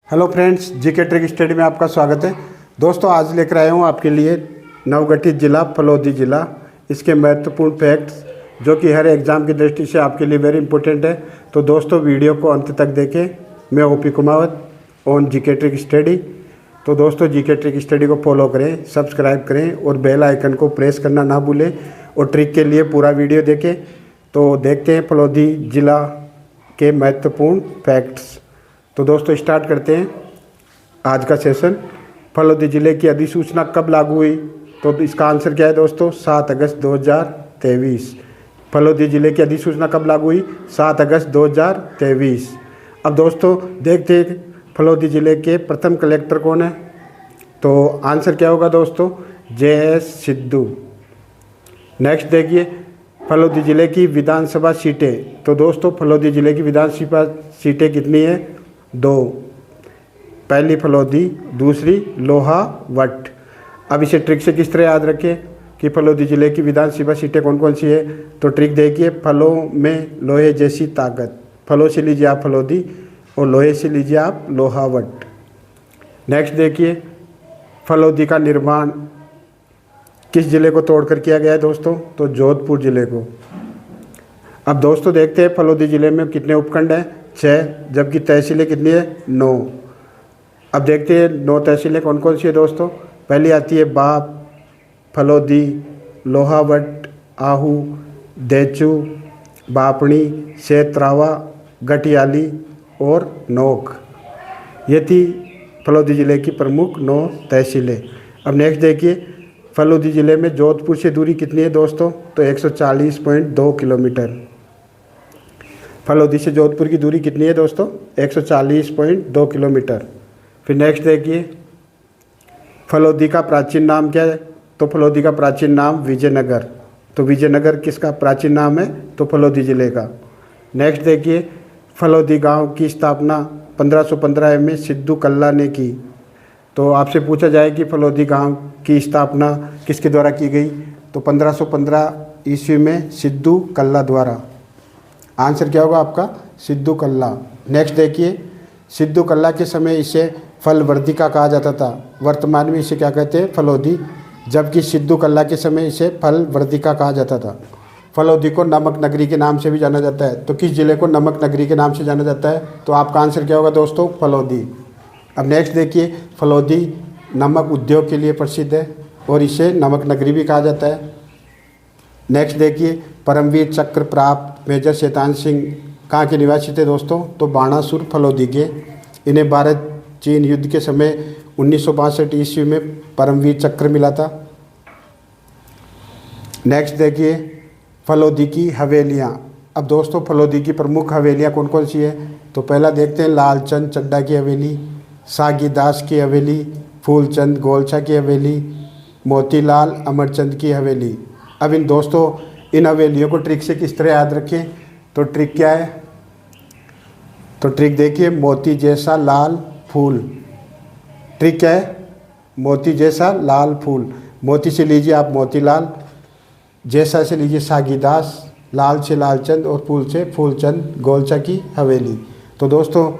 Hello friends, GK trick study में आपका स्वागत है। दोस्तों, आज लेकर आया हूँ आपके लिए नवगठित जिला फलोदी जिला, इसके महत्वपूर्ण फैक्ट्स जो कि हर एग्ज़ाम की दृष्टि से आपके लिए वेरी इंपॉर्टेंट है। तो दोस्तों, वीडियो को अंत तक देखें। मैं OP Kumawat on GK trick study. तो दोस्तों, जीके ट्रिक स्टडी को फॉलो करें, सब्सक्राइब करें और बेल आइकन को प्रेस करना ना भूलें और ट्रिक के लिए पूरा वीडियो देखें। तो देखते हैं फलोदी जिला के महत्वपूर्ण फैक्ट्स। तो दोस्तों, स्टार्ट करते हैं आज का सेशन। फलोदी ज़िले की अधिसूचना कब लागू हुई? तो इसका आंसर क्या है दोस्तों? 7 अगस्त 2023। फलोदी ज़िले की अधिसूचना कब लागू हुई? 7 अगस्त 2023। अब दोस्तों देखते हैं फलोदी ज़िले के प्रथम कलेक्टर कौन है। तो आंसर क्या होगा दोस्तों? JS सिद्धू। नेक्स्ट देखिए, फलोदी ज़िले की विधानसभा सीटें। तो दोस्तों, फलोदी ज़िले की विधानसभा सीटें कितनी है? 2। पहली फलोदी, दूसरी लोहावट। अब इसे ट्रिक से किस तरह याद रखें कि फलोदी ज़िले की विधानसभा सीटें कौन कौन सी है? तो ट्रिक देखिए, फलों में लोहे जैसी ताकत। फलों से लीजिए आप फलोदी और लोहे से लीजिए आप लोहावट। नेक्स्ट देखिए, फलोदी का निर्माण किस ज़िले को तोड़कर किया गया है दोस्तों? तो जोधपुर ज़िले को। अब दोस्तों देखते हैं फलोदी ज़िले में कितने उपखंड हैं? 6, जबकि तहसीलें कितनी है? 9। अब देखते हैं 9 तहसीलें कौन कौन सी है दोस्तों। पहली आती है बाप, फलोदी, लोहावट, आहू, देचू, बापणी, सेतरावा, गटियाली और नोक। ये थी फलोदी ज़िले की प्रमुख 9 तहसीलें। अब नेक्स्ट देखिए, फलोदी ज़िले में जोधपुर से दूरी कितनी है दोस्तों? तो 140.2 किलोमीटर। फलोदी से जोधपुर की दूरी कितनी है दोस्तों? 140.2 किलोमीटर। फिर नेक्स्ट देखिए, फलोदी का प्राचीन नाम क्या है? तो फलोदी का प्राचीन नाम विजयनगर। तो विजयनगर किसका प्राचीन नाम है? तो फलोदी ज़िले का। नेक्स्ट देखिए, फलोदी गांव की स्थापना 1515 में सिद्धू कल्ला ने की। तो आपसे पूछा जाए कि फलोदी गांव की स्थापना किसके द्वारा की गई? तो 1515 ईस्वी में सिद्धू कल्ला द्वारा। आंसर क्या होगा आपका? सिद्धू कल्ला। नेक्स्ट देखिए, सिद्धू कल्ला के समय इसे फलवर्धिका कहा जाता था। वर्तमान में इसे क्या कहते हैं? फलोदी। जबकि सिद्धू कल्ला के समय इसे फलवर्धिका कहा जाता था। फलोदी को नमक नगरी के नाम से भी जाना जाता है। तो किस जिले को नमक नगरी के नाम से जाना जाता है? तो आपका आंसर क्या होगा दोस्तों? फलोदी। अब नेक्स्ट देखिए, फलोदी नमक उद्योग के लिए प्रसिद्ध है और इसे नमक नगरी भी कहा जाता है। नेक्स्ट देखिए, परमवीर चक्र प्राप्त मेजर शैतान सिंह कहाँ के निवासी थे दोस्तों? तो बाणासुर फलोदी के। इन्हें भारत चीन युद्ध के समय 1962 ईस्वी में परमवीर चक्र मिला था। नेक्स्ट देखिए, फलोदी की हवेलियाँ। अब दोस्तों, फलोदी की प्रमुख हवेलियाँ कौन कौन सी है? तो पहला देखते हैं, लालचंद चड्डा की हवेली, सागीदास की हवेली, फूलचंद गोलछा की हवेली, मोतीलाल अमरचंद की हवेली। अब इन हवेलियों को ट्रिक से किस तरह याद रखें? तो ट्रिक क्या है? तो ट्रिक देखिए, मोती जैसा लाल फूल। ट्रिक क्या है? मोती जैसा लाल फूल। मोती से लीजिए आप मोतीलाल, जैसा से लीजिए सागीदास, लाल से लालचंद और फूल से फूलचंद गोलछा की हवेली। तो दोस्तों,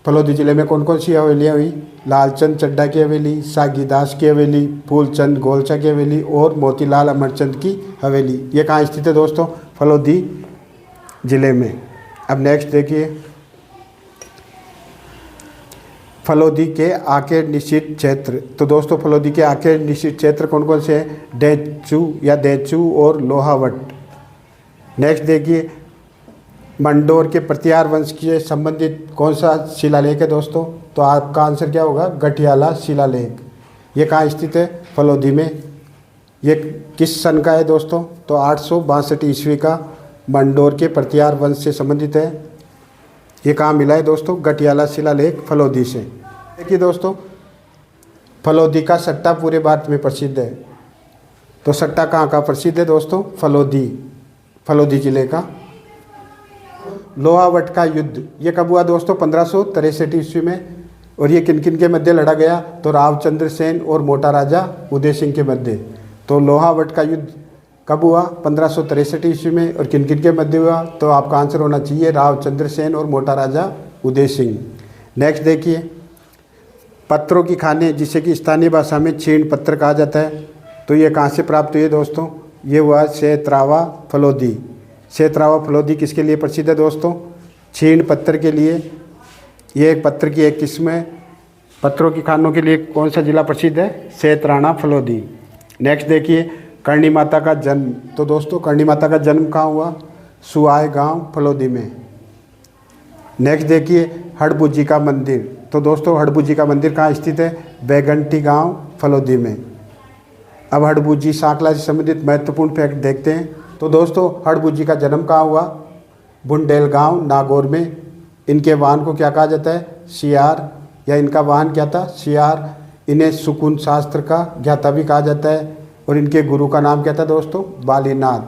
फलोदी ज़िले में कौन कौन सी हवेलियाँ हुई? लालचंद चड्डा की हवेली, सागीदास की हवेली, फूलचंद गोलछा की हवेली और मोतीलाल अमरचंद की हवेली। ये कहाँ स्थित है दोस्तों? फलोदी ज़िले में। अब नेक्स्ट देखिए, फलोदी के आके निश्चित क्षेत्र। तो दोस्तों, फलोदी के आके निश्चित क्षेत्र कौन कौन से हैं? देचू और लोहावट। नेक्स्ट देखिए, मंडोर के प्रतिहार वंश के संबंधित कौन सा शिलालेख है दोस्तों? तो आपका आंसर क्या होगा? गठियाला शिलालेख। ये कहाँ स्थित है? फलोदी में। ये किस सन का है दोस्तों? तो 862 ईस्वी का मंडोर के प्रतिहार वंश से संबंधित है। ये कहाँ मिला है दोस्तों? गठियाला शिलालेख फलोदी से। देखिए दोस्तों, फलोदी का सट्टा पूरे भारत में प्रसिद्ध है। तो सट्टा कहाँ का प्रसिद्ध है दोस्तों? फलोदी ज़िले का। लोहावट का युद्ध ये कब हुआ दोस्तों? 1563 ईस्वी में। और ये किन किन के मध्य लड़ा गया? तो रावचंद्र सेन और मोटा राजा उदय सिंह के मध्य। तो लोहावट का युद्ध कब हुआ? 1563 ईस्वी में। और किन किन के मध्य हुआ? तो आपका आंसर होना चाहिए रावचंद्र सेन और मोटा राजा उदय सिंह। नेक्स्ट देखिए, पत्रों की खाने जिसे कि स्थानीय भाषा में छीण पत्थर कहा जाता है, तो ये कहाँ से प्राप्त हुए दोस्तों? ये हुआ सेतरावा फलोदी। सेतरावा फलोदी किसके लिए प्रसिद्ध है दोस्तों? छीण पत्थर के लिए। ये एक पत्थर की एक किस्म है। पत्थरों की खानों के लिए कौन सा जिला प्रसिद्ध है? सेतराना फलोदी। नेक्स्ट देखिए, करणी माता का जन्म। तो दोस्तों करणी माता का जन्म कहाँ हुआ? सुआय गांव फलोदी में। नेक्स्ट देखिए, हड़बुजी का मंदिर। तो दोस्तों हड़बुजी का मंदिर कहाँ स्थित है? बैगंटी गांव फलोदी में। अब हड़बुजी सांकला से संबंधित महत्वपूर्ण फैक्ट देखते हैं। तो दोस्तों हड़बुजी का जन्म कहाँ हुआ? बुंडेल गांव नागौर में। इनके वाहन को क्या कहा जाता है? सियार, या इनका वाहन क्या था? सियार। इन्हें सुकून शास्त्र का ज्ञाता भी कहा जाता है, और इनके गुरु का नाम क्या था दोस्तों? बालीनाथ।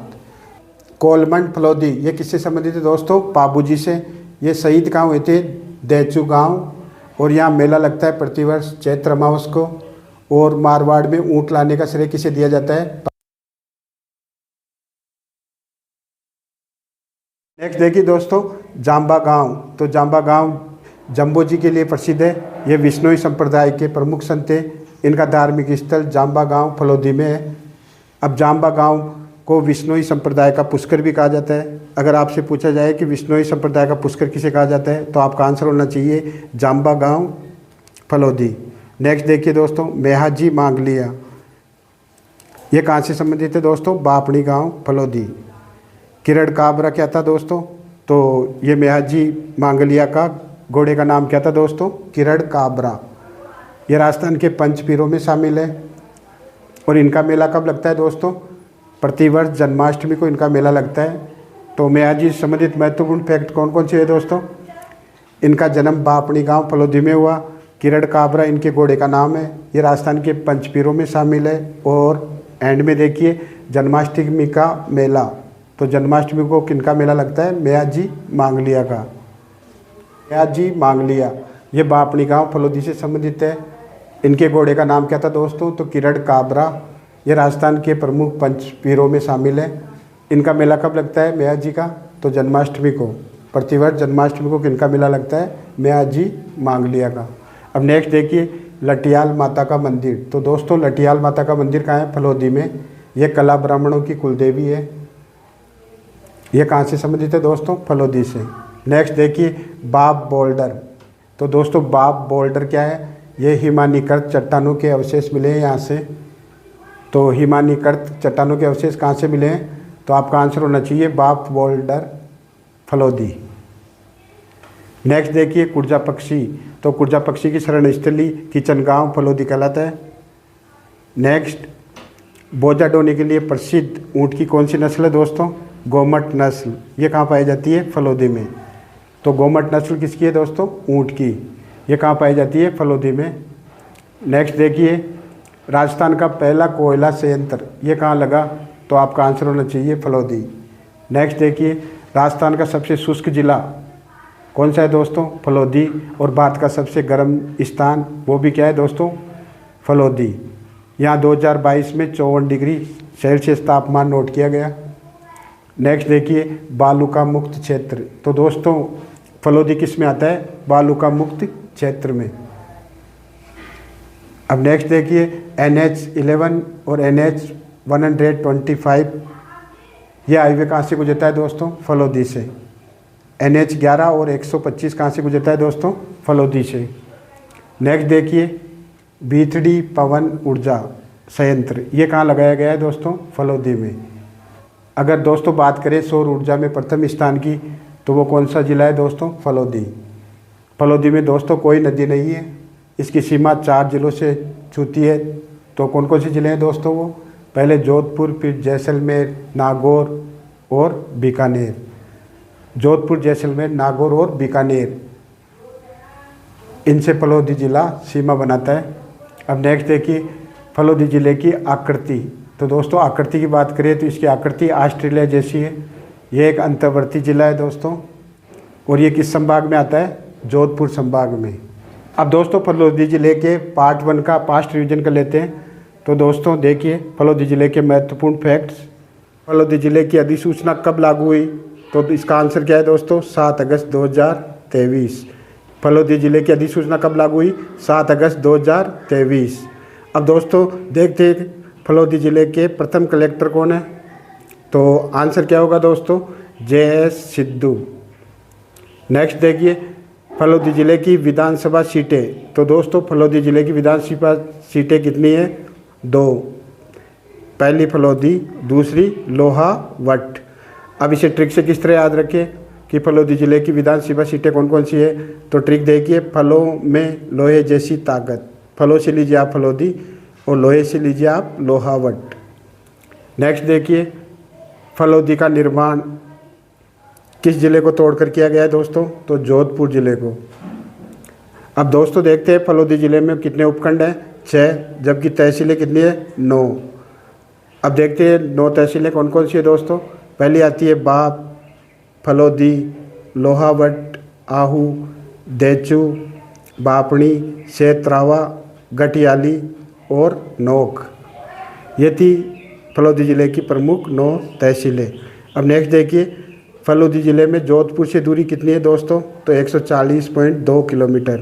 कोलमंड फलोदी ये किससे संबंधित है दोस्तों? पाबूजी से। ये शहीद कहाँ हुए थे? देचू गांव। और यहाँ मेला लगता है प्रतिवर्ष चैत्र अमावस को। और मारवाड़ में ऊँट लाने का श्रेय किसे दिया जाता है? नेक्स्ट देखिए दोस्तों, जाम्बा गांव। तो जाम्बा गांव जम्बो जी के लिए प्रसिद्ध है। ये विष्णोई संप्रदाय के प्रमुख संत हैं। इनका धार्मिक स्थल जाम्बा गांव फलोदी में है। अब जाम्बा गांव को विष्णोई संप्रदाय का पुष्कर भी कहा जाता है। अगर आपसे पूछा जाए कि विष्णोई संप्रदाय का पुष्कर किसे कहा जाता है, तो आपका आंसर होना चाहिए जाम्बा गांव फलोदी। नेक्स्ट देखिए दोस्तों, मेहाजी मांगलिया। ये कहाँ से संबंधित है दोस्तों? बापड़ी गांव फलोदी। किरण काबरा क्या था दोस्तों? तो ये मेहाजी मांगलिया का घोड़े का नाम क्या था दोस्तों? किरण काबरा। ये राजस्थान के पंचपीरों में शामिल है। और इनका मेला कब लगता है दोस्तों? प्रतिवर्ष जन्माष्टमी को इनका मेला लगता है। तो मेहाजी से संबंधित महत्वपूर्ण फैक्ट कौन कौन से है दोस्तों? इनका जन्म बापड़ी गांव फलोदी में हुआ। किरण काबरा इनके घोड़े का नाम है। ये राजस्थान के पंचपीरों में शामिल है। और एंड में देखिए जन्माष्टमी का मेला। तो जन्माष्टमी को किनका मेला लगता है? मेहाजी मांगलिया का। मेहाजी मांगलिया ये बापड़ी गांव फलोदी से संबंधित है। इनके घोड़े का नाम क्या था दोस्तों? तो किरण काबरा। ये राजस्थान के प्रमुख पंचपीरों में शामिल है। इनका मेला कब लगता है मेहाजी का? तो जन्माष्टमी को। प्रतिवर्ष जन्माष्टमी को किनका मेला लगता है? मेहाजी मांगलिया का। अब नेक्स्ट देखिए, लटियाल माता का मंदिर। तो दोस्तों लटियाल माता का मंदिर कहाँ है? फलोदी में। यह कला ब्राह्मणों की कुलदेवी है। यह कहाँ से संबंधित है दोस्तों? फलोदी से। नेक्स्ट देखिए, बाप बोल्डर। तो दोस्तों बाप बोल्डर क्या है? ये हिमानीकृत चट्टानों के अवशेष मिले हैं यहाँ से। तो हिमानीकृत चट्टानों के अवशेष कहाँ से मिले हैं? तो आपका आंसर होना चाहिए बाप बोल्डर फलोदी। नेक्स्ट देखिए, कुर्जा पक्षी। तो कुर्जा पक्षी की शरण स्थली किचन गांव फलोदी कहलाता है। नेक्स्ट, बोझा ढोने के लिए प्रसिद्ध ऊँट की कौन सी नस्ल है दोस्तों? गोमट नस्ल। ये कहाँ पाई जाती है? फलोदी में। तो गोमट नस्ल किसकी है दोस्तों? ऊँट की। ये कहाँ पाई जाती है? फलोदी में। नेक्स्ट देखिए, राजस्थान का पहला कोयला संयंत्र ये कहाँ लगा? तो आपका आंसर होना चाहिए फलोदी। नेक्स्ट देखिए, राजस्थान का सबसे शुष्क जिला कौन सा है दोस्तों? फलोदी। और भारत का सबसे गर्म स्थान वो भी क्या है दोस्तों? फलोदी। यहाँ 2022 में 54 डिग्री सेल्सियस तापमान नोट किया गया। नेक्स्ट देखिए, बालू का मुक्त क्षेत्र। तो दोस्तों फलोदी किस में आता है? बालू का मुक्त क्षेत्र में। अब नेक्स्ट देखिए, NH11 और NH125 ये हाईवे कहाँ से गुजरता है दोस्तों? फलोदी से। NH11 और 125 कहाँ से गुजरता है दोस्तों? फलोदी से। नेक्स्ट देखिए, बीथड़ी पवन ऊर्जा संयंत्र ये कहाँ लगाया गया है दोस्तों? फलोदी में। अगर दोस्तों बात करें सौर ऊर्जा में प्रथम स्थान की, तो वो कौन सा जिला है दोस्तों? फलोदी। फलोदी में दोस्तों कोई नदी नहीं है। इसकी सीमा 4 जिलों से छूती है। तो कौन कौन से ज़िले हैं दोस्तों? वो पहले जोधपुर, फिर जैसलमेर, नागौर और बीकानेर। जोधपुर, जैसलमेर, नागौर और बीकानेर, इनसे फलोदी ज़िला सीमा बनाता है। अब नेक्स्ट देखिए, फलोदी ज़िले की आकृति। तो दोस्तों आकृति की बात करें तो इसकी आकृति ऑस्ट्रेलिया जैसी है। ये एक अंतर्वर्ती ज़िला है दोस्तों। और ये किस संभाग में आता है? जोधपुर संभाग में। अब दोस्तों फलोदी ज़िले के पार्ट 1 का पास्ट रिवीजन कर लेते हैं। तो दोस्तों देखिए, फलोदी ज़िले के महत्वपूर्ण फैक्ट्स। फलोदी ज़िले की अधिसूचना कब लागू हुई? तो इसका आंसर क्या है दोस्तों? 7 अगस्त 2023। फलोदी जिले की अधिसूचना कब लागू हुई? 7 अगस्त 2023। अब दोस्तों देखते हैं फलोदी जिले के प्रथम कलेक्टर कौन है। तो आंसर क्या होगा दोस्तों? JS सिद्धू। नेक्स्ट देखिए फलोदी जिले की विधानसभा सीटें। तो दोस्तों फलोदी जिले की विधानसभा सीटें कितनी है? 2। पहली फलोदी, दूसरी लोहावट। अब इसे ट्रिक से किस तरह याद रखें कि फलोदी जिले की विधानसभा सीटें कौन कौन सी है? तो ट्रिक देखिए, फलों में लोहे जैसी ताकत। फलों से लीजिए आप फलोदी और लोहे से लीजिए आप लोहावट। नेक्स्ट देखिए फलोदी का निर्माण किस जिले को तोड़कर किया गया है दोस्तों? तो जोधपुर जिले को। अब दोस्तों देखते हैं फलोदी जिले में कितने उपखंड हैं? 6, जबकि तहसीलें कितनी है? 9। अब देखते हैं 9 तहसीलें कौन कौन सी है दोस्तों। पहली आती है बाप, फलोदी, लोहावट, आहू, देचू, बापणी, सेतरावा, गटियाली और नोक। ये थी फलोदी ज़िले की प्रमुख 9 तहसीलें। अब नेक्स्ट देखिए फलोदी ज़िले में जोधपुर से दूरी कितनी है दोस्तों? तो 140.2 किलोमीटर।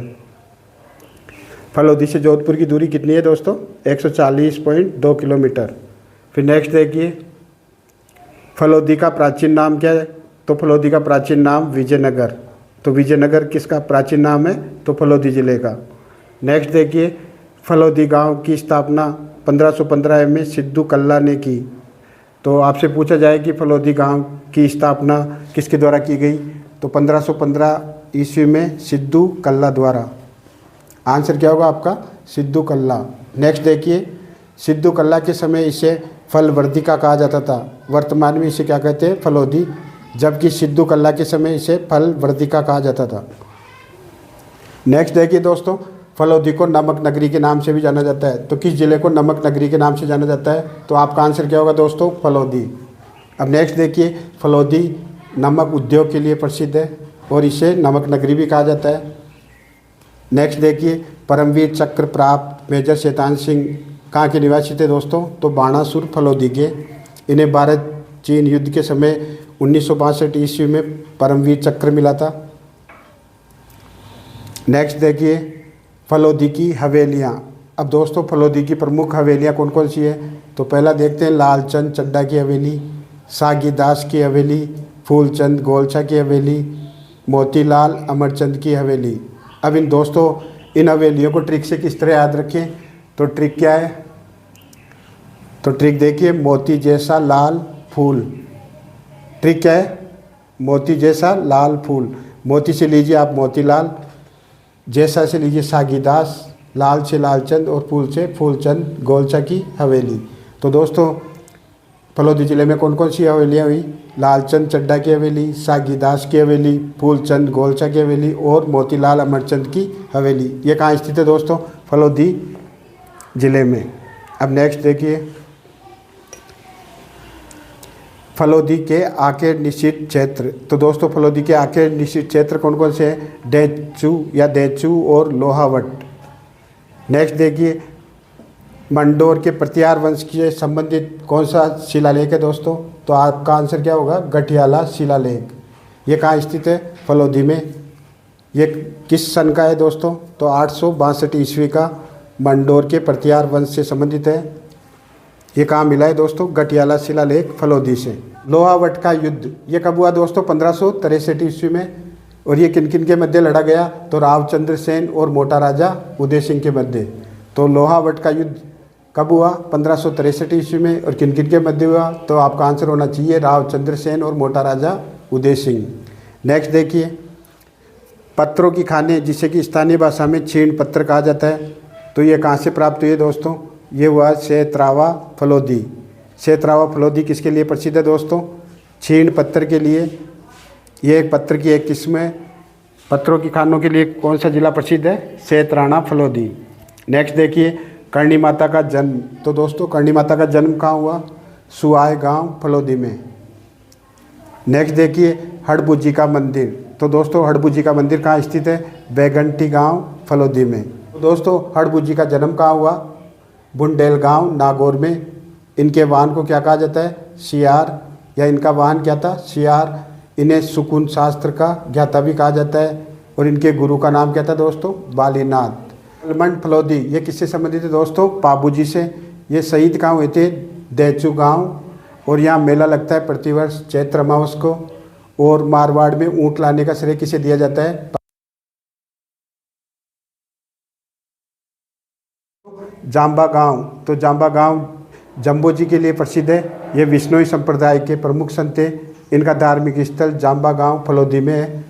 फलोदी से जोधपुर की दूरी कितनी है दोस्तों? 140.2 किलोमीटर। फिर नेक्स्ट देखिए फलोदी का प्राचीन नाम क्या है? तो फलोदी का प्राचीन नाम विजयनगर। तो विजयनगर किसका प्राचीन नाम है? तो फलोदी ज़िले का। नेक्स्ट देखिए फलोदी गांव की स्थापना 1515 में सिद्धू कल्ला ने की। तो आपसे पूछा जाए कि फलोदी गांव की स्थापना किसके द्वारा की गई? तो 1515 ईस्वी में सिद्धू कल्ला द्वारा। आंसर क्या होगा आपका? सिद्धू कल्ला। नेक्स्ट देखिए सिद्धू कल्ला के समय इसे फलवर्धिका कहा जाता था। वर्तमान में इसे क्या कहते हैं? फलोदी। जबकि सिद्धू कल्ला के समय इसे फलवर्धिका कहा जाता था। नेक्स्ट देखिए दोस्तों फलोदी को नमक नगरी के नाम से भी जाना जाता है। तो किस जिले को नमक नगरी के नाम से जाना जाता है? तो आपका आंसर क्या होगा दोस्तों? फलोदी। अब नेक्स्ट देखिए फलोदी नमक उद्योग के लिए प्रसिद्ध है और इसे नमक नगरी भी कहा जाता है। नेक्स्ट देखिए परमवीर चक्र प्राप्त मेजर शैतान सिंह कहाँ के निवासी थे दोस्तों? तो बाणासुर फलोदी के। इन्हें भारत चीन युद्ध के समय 1962 ईस्वी में परमवीर चक्र मिला था। नेक्स्ट देखिए फलोदी की हवेलियाँ। अब दोस्तों फलोदी की प्रमुख हवेलियाँ कौन कौन सी है? तो पहला देखते हैं लालचंद चड्डा की हवेली, सागीदास की हवेली, फूलचंद गोलछा की हवेली, मोतीलाल अमरचंद की हवेली। अब इन हवेलियों को ट्रिक से किस तरह याद रखें? तो ट्रिक क्या है? तो ट्रिक देखिए मोती जैसा लाल फूल। ट्रिक क्या है? मोती जैसा लाल फूल। मोती से लीजिए आप मोतीलाल, जैसा से लीजिए सागीदास, लाल से लालचंद और फूल से फूलचंद गोलछा की हवेली। तो दोस्तों फलोदी ज़िले में कौन कौन सी हवेलियाँ हुई? लालचंद चड्डा की हवेली, सागीदास की हवेली, फूलचंद गोलछा की हवेली और मोतीलाल अमरचंद की हवेली। ये कहाँ स्थित है दोस्तों? फलोदी ज़िले में। अब नेक्स्ट देखिए फलोदी के आके निश्चित क्षेत्र। तो दोस्तों फलोदी के आके निश्चित क्षेत्र कौन कौन से हैं? देचू और लोहावट। नेक्स्ट देखिए मंडोर के प्रतिहार वंश के संबंधित कौन सा शिलालेख है दोस्तों? तो आपका आंसर क्या होगा? गठियाला शिलालेख। ये कहाँ स्थित है? फलोदी में। ये किस सन का है दोस्तों? तो 862 ईस्वी का मंडोर के प्रतिहार वंश से संबंधित है। ये कहाँ मिला है दोस्तों? गठियाला शिलालेख फलोदी से। लोहावट का युद्ध ये कब हुआ दोस्तों? 1563 ईस्वी में। और ये किन किन के मध्य लड़ा गया? तो रावचंद्र सेन और मोटा राजा उदय सिंह के मध्य। तो लोहावट का युद्ध कब हुआ? 1563 ईस्वी में। और किन किन के मध्य हुआ? तो आपका आंसर होना चाहिए रावचंद्र सेन और मोटा राजा उदय सिंह। नेक्स्ट देखिए पत्रों की खाने जिसे कि स्थानीय भाषा में छीण पत्र कहा जाता है। तो ये कहाँ से प्राप्त हुए दोस्तों? ये हुआ सेतरावा फलोदी। सेतरावा फलोदी किसके लिए प्रसिद्ध है दोस्तों? छीण पत्थर के लिए। ये एक पत्थर की एक किस्म है। पत्थरों की खानों के लिए कौन सा जिला प्रसिद्ध है? सेतराना फलोदी। नेक्स्ट देखिए करणी माता का जन्म। तो दोस्तों करणी माता का जन्म कहाँ हुआ? सुआय गांव फलोदी में। नेक्स्ट देखिए हड़बुजी का मंदिर। तो दोस्तों हड़बुजी का मंदिर कहाँ स्थित है? बैगंटी गांव फलोदी में। तो दोस्तों हड़बुजी का जन्म कहाँ हुआ? बुंडेल गांव नागौर में। इनके वाहन को क्या कहा जाता है? सियार, या इनका वाहन क्या था? सियार। इन्हें सुकून शास्त्र का ज्ञाता भी कहा जाता है और इनके गुरु का नाम क्या था दोस्तों? बालीनाथ। अलमंड फलोदी ये किससे संबंधित है दोस्तों? पाबूजी से। ये शहीद कहाँ हुए थे? देचू गांव। और यहाँ मेला लगता है प्रतिवर्ष चैत्र अमावस को। और मारवाड़ में ऊँट लाने का श्रेय किसे दिया जाता है? जाम्बा गांव। तो जाम्बा गांव जम्बो जी के लिए प्रसिद्ध है। ये विश्नोई संप्रदाय के प्रमुख संत हैं। इनका धार्मिक स्थल जाम्बा गांव फलोदी में है।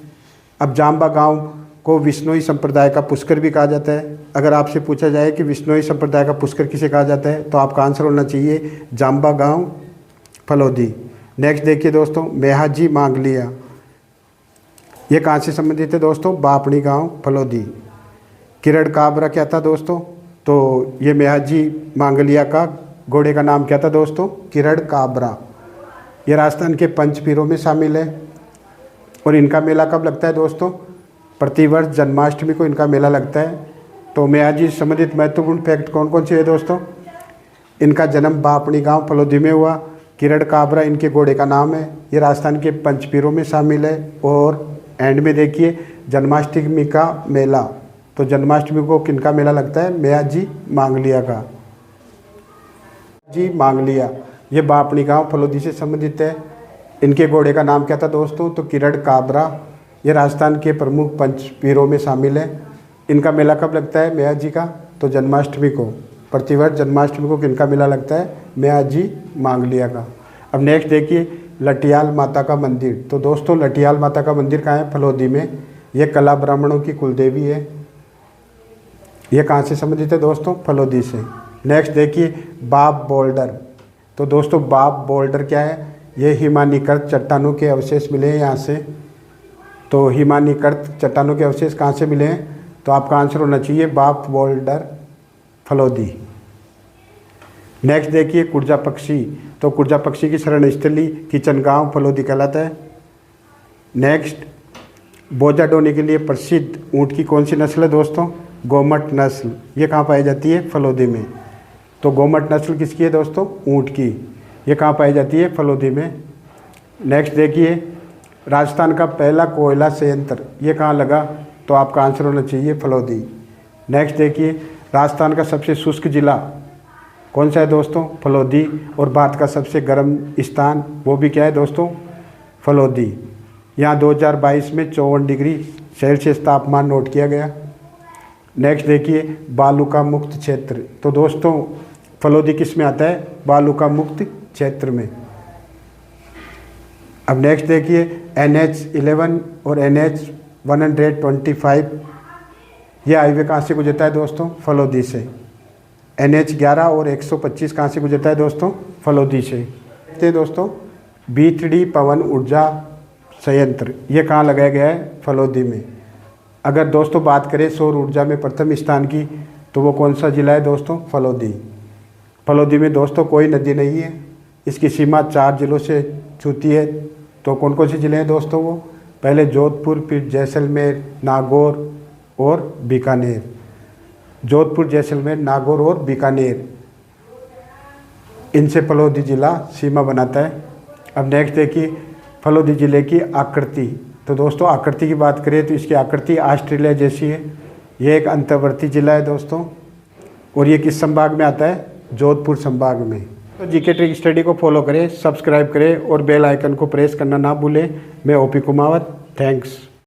अब जाम्बा गांव को विश्नोई संप्रदाय का पुष्कर भी कहा जाता है। अगर आपसे पूछा जाए कि विश्नोई संप्रदाय का पुष्कर किसे कहा जाता है, तो आपका आंसर होना चाहिए जाम्बा गांव फलोदी। नेक्स्ट देखिए दोस्तों, मेहाजी मांगलिया ये कहाँ से संबंधित है दोस्तों? बापड़ी गांव फलोदी। किरण काबरा क्या था दोस्तों? तो ये मेहाजी मांगलिया का घोड़े का नाम क्या था दोस्तों? किरण काबरा। ये राजस्थान के पंचपीरों में शामिल है। और इनका मेला कब लगता है दोस्तों? प्रतिवर्ष जन्माष्टमी को इनका मेला लगता है। तो मेहाजी से संबंधित महत्वपूर्ण फैक्ट कौन कौन से है दोस्तों? इनका जन्म बापड़ी गांव फलोदी में हुआ। किरण काबरा इनके घोड़े का नाम है। ये राजस्थान के पंचपीरों में शामिल है। और एंड में देखिए जन्माष्टमी का मेला। तो जन्माष्टमी को किनका मेला लगता है? मेहाजी मांगलिया का। जी मांगलिया ये बापड़ी गांव फलोदी से संबंधित है। इनके घोड़े का नाम क्या था दोस्तों? तो किरण काबरा। ये राजस्थान के प्रमुख पंचपीरों में शामिल है। इनका मेला कब लगता है मेहाजी का? तो जन्माष्टमी को। प्रतिवर्ष जन्माष्टमी को किनका मेला लगता है? मेहाजी मांगलिया का। अब नेक्स्ट देखिए लटियाल माता का मंदिर। तो दोस्तों लटियाल माता का मंदिर कहाँ है? फलोदी में। ये कला ब्राह्मणों की कुलदेवी है। ये कहाँ से संबंधित है दोस्तों? फलोदी से। नेक्स्ट देखिए बाब बोल्डर। तो दोस्तों बाब बोल्डर क्या है? ये हिमानीकृत चट्टानों के अवशेष मिले हैं यहाँ से। तो हिमानीकृत चट्टानों के अवशेष कहाँ से मिले हैं? तो आपका आंसर होना चाहिए बाब बोल्डर फलोदी। नेक्स्ट देखिए कुर्जा पक्षी। तो कुर्जा पक्षी की शरण स्थली किचन गांव फलोदी कहलाता है। नेक्स्ट बोझा ढोने के लिए प्रसिद्ध ऊँट की कौन सी नस्ल है दोस्तों? गोमट नस्ल। ये कहाँ पाई जाती है? फलोदी में। तो गोमट नस्ल किसकी है दोस्तों? ऊँट की। ये कहाँ पाई जाती है? फलोदी में। नेक्स्ट देखिए राजस्थान का पहला कोयला संयंत्र ये कहाँ लगा? तो आपका आंसर होना चाहिए फलोदी। नेक्स्ट देखिए राजस्थान का सबसे शुष्क जिला कौन सा है दोस्तों? फलोदी। और भारत का सबसे गर्म स्थान वो भी क्या है दोस्तों? फलोदी। यहाँ 2022 में 54 डिग्री सेल्सियस तापमान नोट किया गया। नेक्स्ट देखिए बालू का मुक्त क्षेत्र। तो दोस्तों फलोदी किस में आता है? बालू का मुक्त क्षेत्र में। अब नेक्स्ट देखिए NH11 और NH125 ये हाईवे कहाँ से गुजरता है दोस्तों? फलोदी से। NH11 और 125 कहाँ से गुजरता है दोस्तों? फलोदी से। देखते हैं दोस्तों B3D पवन ऊर्जा संयंत्र ये कहाँ लगाया गया है? फलोदी में। अगर दोस्तों बात करें सौर ऊर्जा में प्रथम स्थान की तो वो कौन सा जिला है दोस्तों? फलोदी। फलोदी में दोस्तों कोई नदी नहीं है। इसकी सीमा 4 जिलों से छूती है। तो कौन कौन से ज़िले हैं दोस्तों? वो पहले जोधपुर, फिर जैसलमेर, नागौर और बीकानेर। जोधपुर, जैसलमेर, नागौर और बीकानेर इनसे फलोदी ज़िला सीमा बनाता है। अब नेक्स्ट देखिए फलोदी ज़िले की आकृति। तो दोस्तों आकृति की बात करें तो इसकी आकृति ऑस्ट्रेलिया जैसी है। यह एक अंतर्वर्ती ज़िला है दोस्तों। और ये किस संभाग में आता है? जोधपुर संभाग में। तो जीके ट्रिक स्टडी को फॉलो करें, सब्सक्राइब करें और बेल आइकन को प्रेस करना ना भूलें। मैं ओपी कुमावत, थैंक्स।